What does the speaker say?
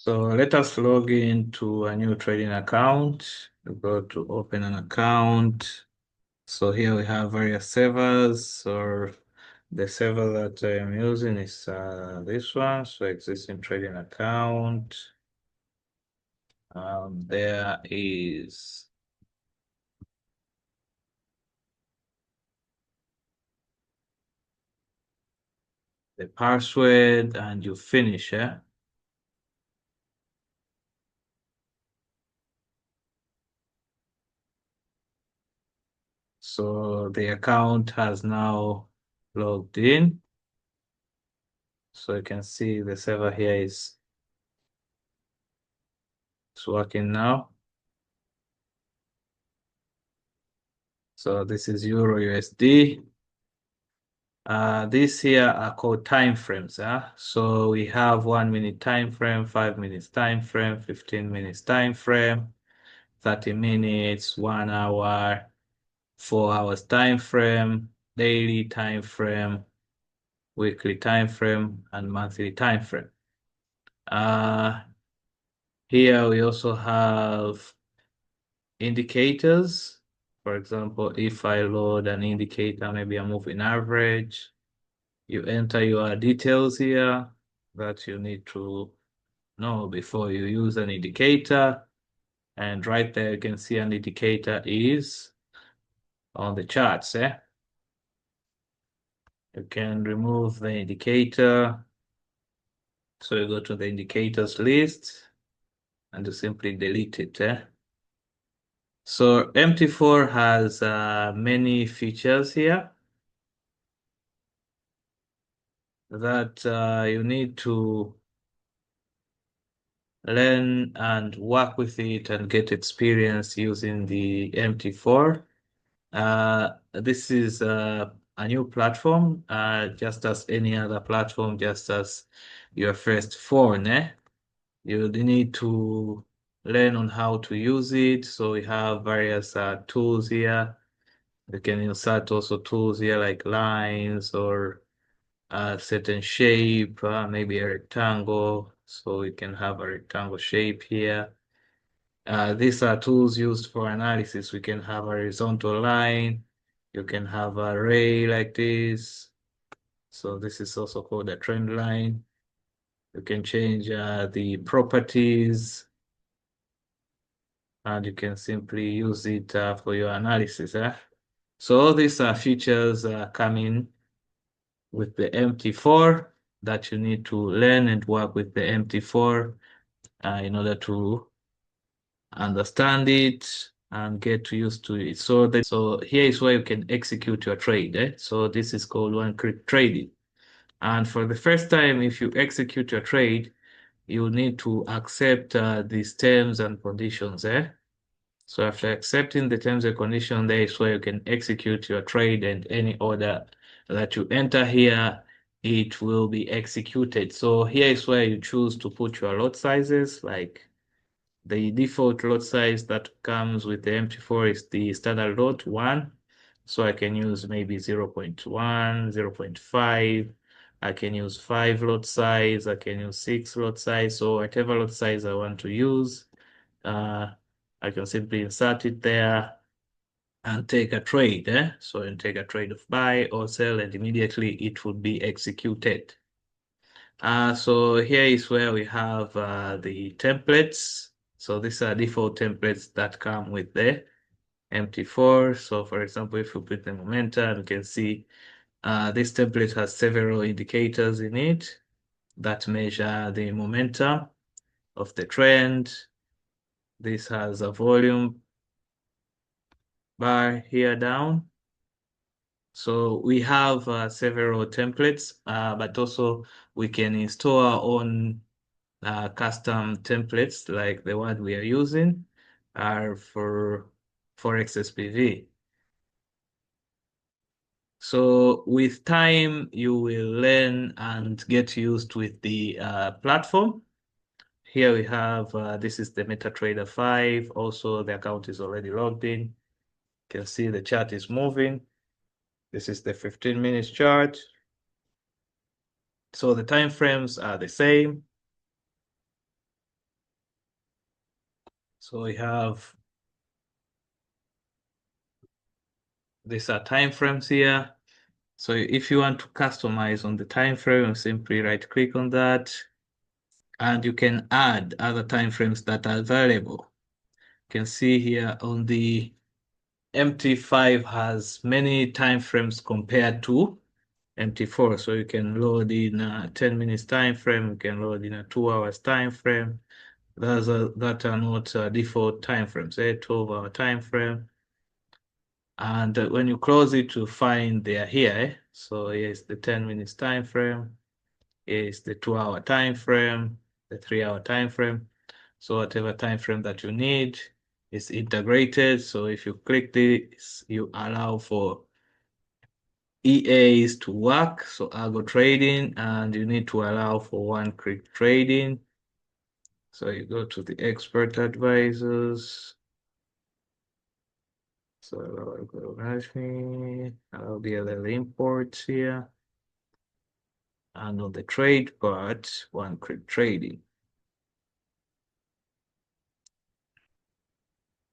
So let us log into a new trading account. We go to open an account. So here we have various servers, or the server that I'm using is this one. So existing trading account. There is the password, and you finish, yeah? So the account has now logged in. So you can see the server here is working now. So this is Euro USD. These here are called time frames. So we have 1 minute time frame, 5 minutes time frame, 15 minutes time frame, 30 minutes, 1 hour, 4 hours time frame, daily time frame, weekly time frame, and monthly time frame. Here we also have indicators. For example, if I load an indicator, maybe a moving average, you enter your details here that you need to know before you use an indicator. And right there, you can see an indicator is on the charts. You can remove the indicator. So you go to the indicators list and you simply delete it. So MT4 has many features here that you need to learn and work with it and get experience using the MT4. This is a new platform, just as any other platform, just as your first phone. You need to learn on how to use it. So we have various tools here. You can insert also tools here like lines or a certain shape, maybe a rectangle. So we can have a rectangle shape here. These are tools used for analysis. We can have a horizontal line. You can have a ray like this. So this is also called a trend line. You can change the properties, and you can simply use it for your analysis. So all these features coming with the MT4 that you need to learn and work with the MT4 in order to understand it and get used to it. So here is where you can execute your trade. So this is called one-click trading. And for the first time, if you execute your trade, you need to accept these terms and conditions. So after accepting the terms and conditions, there is where you can execute your trade, and any order that you enter here, it will be executed. So here is where you choose to put your lot sizes. Like the default lot size that comes with the MT4 is the standard lot 1. So I can use maybe 0.1, 0.5. I can use 5 lot size. I can use 6 lot size. So whatever lot size I want to use, I can simply insert it there and take a trade. So and take a trade of buy or sell, and immediately it would be executed. So here is where we have the templates. So these are default templates that come with the MT4. So for example, if you put the momentum, you can see this template has several indicators in it that measure the momentum of the trend. This has a volume bar here down. So we have several templates, but also we can install our own custom templates, like the one we are using are for Forex SPV. So with time, you will learn and get used with the platform. Here we have, this is the MetaTrader 5. Also, the account is already logged in. You can see the chart is moving. This is the 15 minutes chart. So the time frames are the same. So we have these are time frames here. So if you want to customize on the time frame, simply right click on that, and you can add other time frames that are available. You can see here on the MT5 has many time frames compared to MT4. So you can load in a 10 minutes time frame, you can load in a 2 hours time frame. That are not default time frames, a 12-hour time frame. And when you close it, to find they are here. So here's the 10 minutes time frame, here's the 2 hour time frame, the 3 hour time frame. So whatever time frame that you need is integrated. So if you click this, you allow for EAs to work, so algo trading, and you need to allow for one-click trading. So you go to the expert advisors. So I'll go I'll be a little imports here. And on the trade part, one-click trading.